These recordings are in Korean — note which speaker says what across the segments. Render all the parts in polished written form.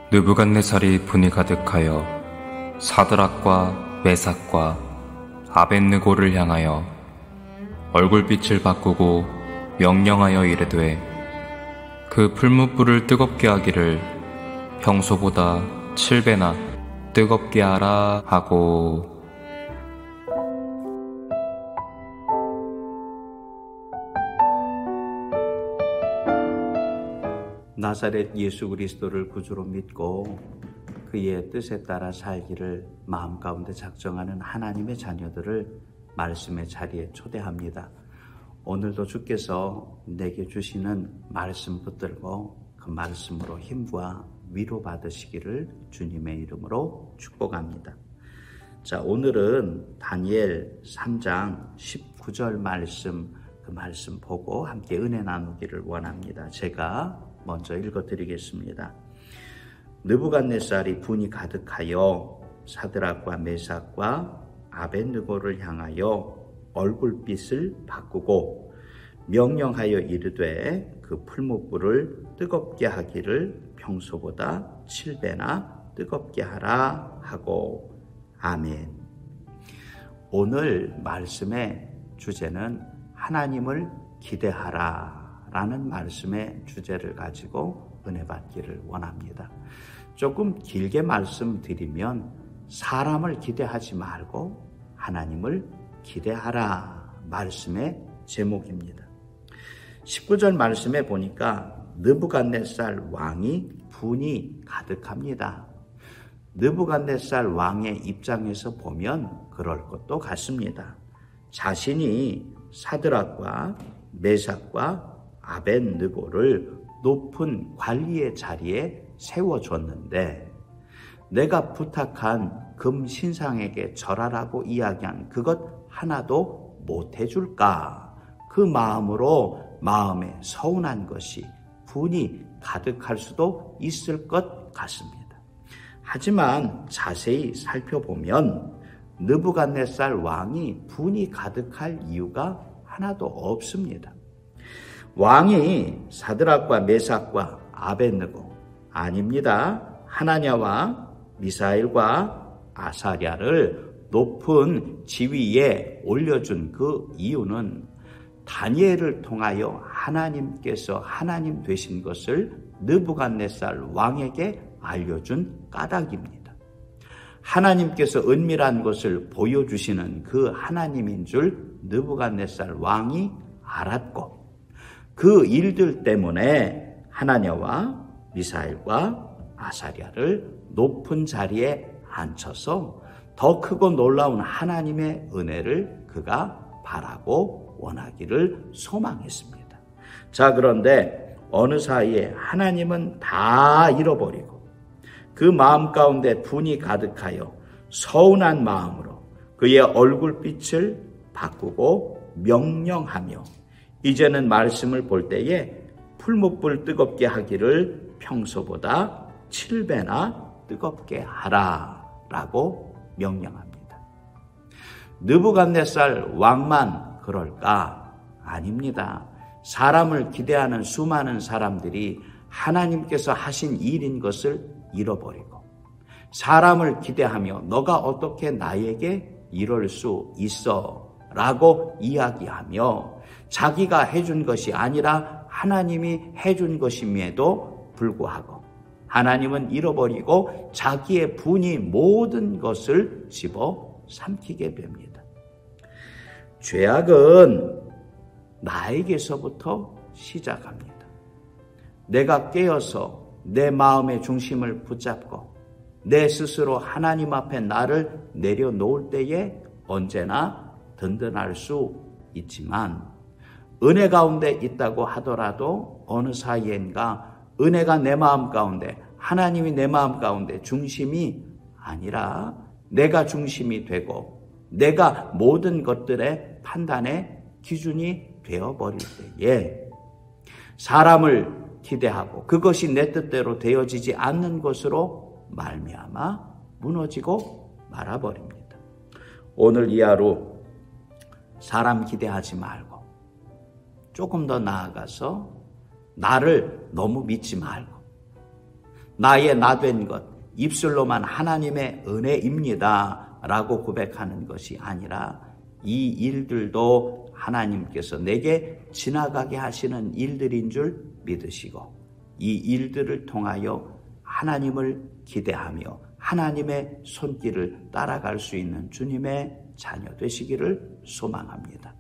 Speaker 1: 느부갓네살이 분이 가득하여 사드락과 메삭과 아벳느고를 향하여 얼굴빛을 바꾸고 명령하여 이르되 그 풀무불을 뜨겁게 하기를 평소보다 7배나 뜨겁게 하라 하고.
Speaker 2: 나사렛 예수 그리스도를 구주로 믿고 그의 뜻에 따라 살기를 마음 가운데 작정하는 하나님의 자녀들을 말씀의 자리에 초대합니다. 오늘도 주께서 내게 주시는 말씀 붙들고 그 말씀으로 힘과 위로 받으시기를 주님의 이름으로 축복합니다. 자, 오늘은 다니엘 3장 19절 말씀, 그 말씀 보고 함께 은혜 나누기를 원합니다. 제가 먼저 읽어드리겠습니다. 느부갓네살이 분이 가득하여 사드락과 메삭과 아벳느고를 향하여 얼굴빛을 바꾸고 명령하여 이르되 그 풀무불을 뜨겁게 하기를 평소보다 7배나 뜨겁게 하라 하고. 아멘. 오늘 말씀의 주제는 하나님을 기대하라 라는 말씀의 주제를 가지고 은혜 받기를 원합니다. 조금 길게 말씀드리면 사람을 기대하지 말고 하나님을 기대하라 말씀의 제목입니다. 19절 말씀에 보니까 느부갓네살 왕이 분이 가득합니다. 느부갓네살 왕의 입장에서 보면 그럴 것도 같습니다. 자신이 사드락과 메삭과 아벳느고를 높은 관리의 자리에 세워줬는데 내가 부탁한 금신상에게 절하라고 이야기한 그것 하나도 못해줄까? 그 마음으로 마음에 서운한 것이 분이 가득할 수도 있을 것 같습니다. 하지만 자세히 살펴보면 느부갓네살 왕이 분이 가득할 이유가 하나도 없습니다. 왕이 사드락과 메삭과 아벳느고, 아닙니다. 하나냐와 미사엘과 아사랴를 높은 지위에 올려준 그 이유는 다니엘을 통하여 하나님께서 하나님 되신 것을 느부갓네살 왕에게 알려준 까닭입니다. 하나님께서 은밀한 것을 보여주시는 그 하나님인 줄 느부갓네살 왕이 알았고 그 일들 때문에 하나냐와 미사엘과 아사랴를 높은 자리에 앉혀서 더 크고 놀라운 하나님의 은혜를 그가 바라고 원하기를 소망했습니다. 자, 그런데 어느 사이에 하나님은 다 잃어버리고 그 마음 가운데 분이 가득하여 서운한 마음으로 그의 얼굴빛을 바꾸고 명령하며 이제는 말씀을 볼 때에 풀무불 뜨겁게 하기를 평소보다 7배나 뜨겁게 하라 라고 명령합니다. 느부갓네살 왕만 그럴까? 아닙니다. 사람을 기대하는 수많은 사람들이 하나님께서 하신 일인 것을 잃어버리고 사람을 기대하며 너가 어떻게 나에게 이럴 수 있어? 라고 이야기하며 자기가 해준 것이 아니라 하나님이 해준 것임에도 불구하고 하나님은 잃어버리고 자기의 분이 모든 것을 집어삼키게 됩니다. 죄악은 나에게서부터 시작합니다. 내가 깨어서 내 마음의 중심을 붙잡고 내 스스로 하나님 앞에 나를 내려놓을 때에 언제나 든든할 수 있지만 은혜 가운데 있다고 하더라도 어느 사이엔가 은혜가 내 마음 가운데 하나님이 내 마음 가운데 중심이 아니라 내가 중심이 되고 내가 모든 것들의 판단의 기준이 되어버릴 때에 사람을 기대하고 그것이 내 뜻대로 되어지지 않는 것으로 말미암아 무너지고 말아버립니다. 오늘 이 하루 사람 기대하지 말고 조금 더 나아가서 나를 너무 믿지 말고 나의 나된 것, 입술로만 하나님의 은혜입니다 라고 고백하는 것이 아니라 이 일들도 하나님께서 내게 지나가게 하시는 일들인 줄 믿으시고 이 일들을 통하여 하나님을 기대하며 하나님의 손길을 따라갈 수 있는 주님의 자녀 되시기를 소망합니다.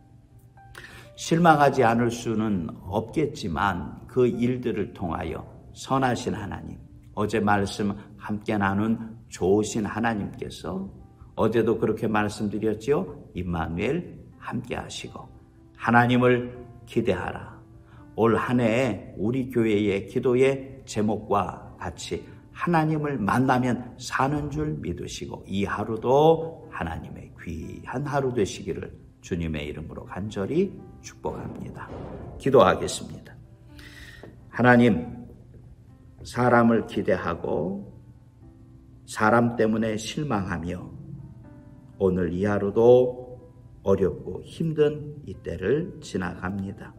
Speaker 2: 실망하지 않을 수는 없겠지만 그 일들을 통하여 선하신 하나님, 어제 말씀 함께 나눈 좋으신 하나님께서 어제도 그렇게 말씀드렸지요. 임마누엘 함께 하시고 하나님을 기대하라. 올 한 해에 우리 교회의 기도의 제목과 같이 하나님을 만나면 사는 줄 믿으시고 이 하루도 하나님의 귀한 하루 되시기를 주님의 이름으로 간절히 축복합니다. 기도하겠습니다. 하나님, 사람을 기대하고 사람 때문에 실망하며 오늘 이 하루도 어렵고 힘든 이때를 지나갑니다.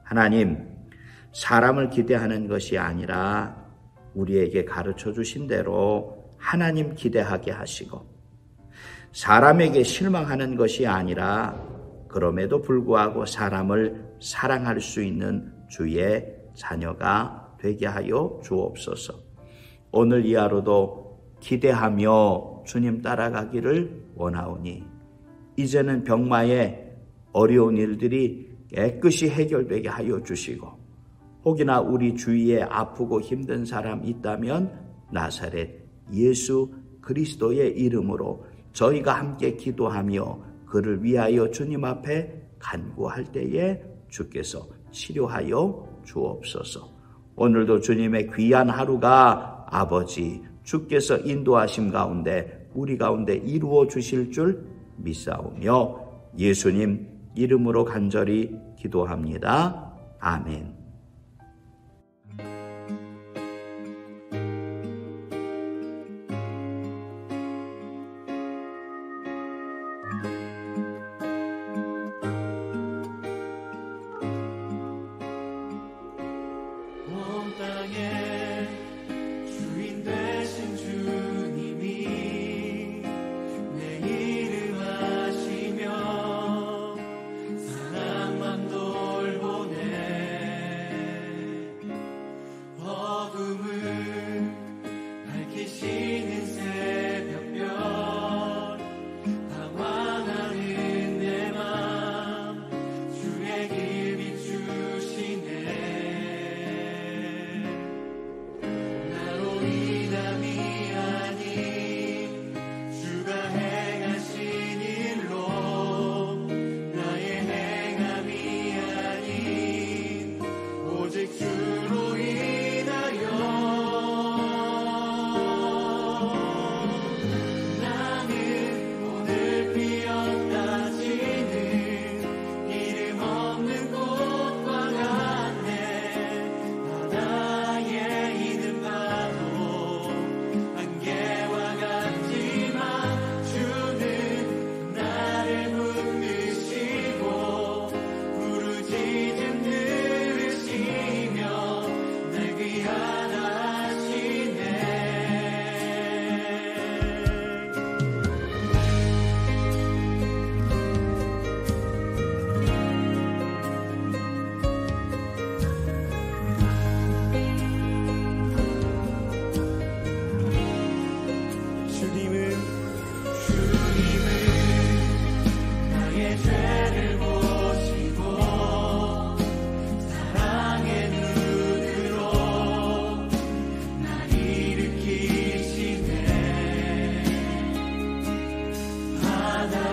Speaker 2: 하나님, 사람을 기대하는 것이 아니라 우리에게 가르쳐 주신 대로 하나님 기대하게 하시고 사람에게 실망하는 것이 아니라 그럼에도 불구하고 사람을 사랑할 수 있는 주의 자녀가 되게 하여 주옵소서. 오늘 이 하루도 기대하며 주님 따라가기를 원하오니 이제는 병마의 어려운 일들이 깨끗이 해결되게 하여 주시고 혹이나 우리 주위에 아프고 힘든 사람 있다면 나사렛 예수 그리스도의 이름으로 저희가 함께 기도하며 그를 위하여 주님 앞에 간구할 때에 주께서 치료하여 주옵소서. 오늘도 주님의 귀한 하루가 아버지 주께서 인도하심 가운데 우리 가운데 이루어 주실 줄 믿사오며 예수님 이름으로 간절히 기도합니다. 아멘.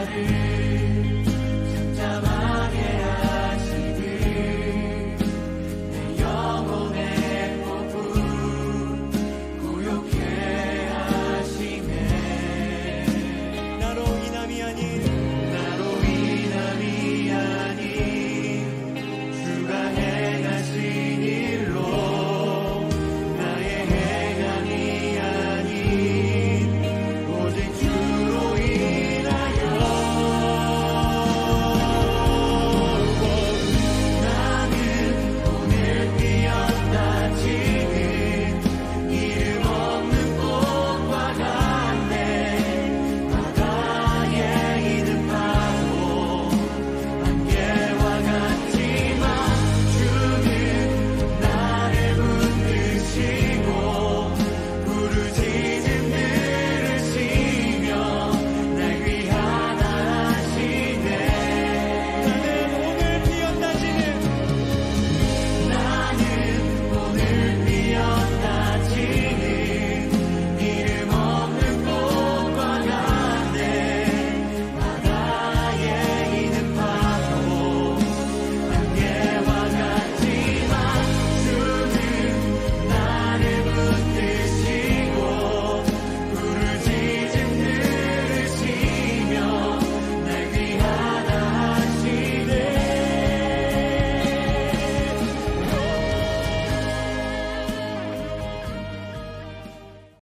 Speaker 3: 나를